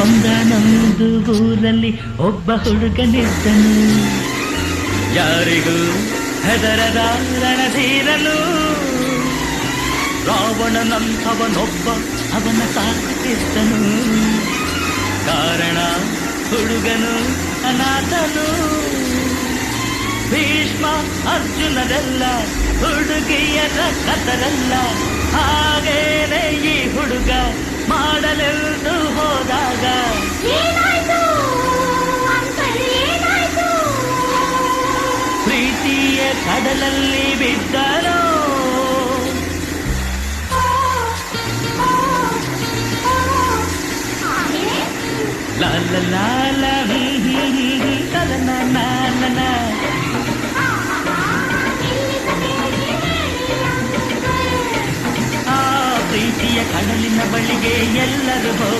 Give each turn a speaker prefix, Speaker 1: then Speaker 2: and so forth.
Speaker 1: ಒಂದಾನೊಂದು ಊರಲ್ಲಿ ಒಬ್ಬ ಹುಡುಗನಿದ್ದನು, ಯಾರಿಗೂ ಹೆದರದ ರಣಧೀರನು. ರಾವಣನಂಥವನೊಬ್ಬ ಅವನ ಸಾಕುತ್ತಿದ್ದನು, ಕಾರಣ ಹುಡುಗನು ಅನಾಥನು. ಭೀಷ್ಮ ಅರ್ಜುನರೆಲ್ಲ ಹುಡುಗಿಯರ ಕಥರಲ್ಲ, ಹಾಗೇನೆ ಈ ಹುಡುಗ ಮಾಡಲೆಂದು ಹೋದಾಗ ಪ್ರೀತಿಯ ಕಡಲಲ್ಲಿ ಬಿದ್ದನು. ಲಾಲ ಲಾಲ ತಲನ ನಾಲನ. ಆ ಪ್ರೀತಿಯ ಕಡಲಿನ ಬಳಿಗೆ ಎಲ್ಲರೂ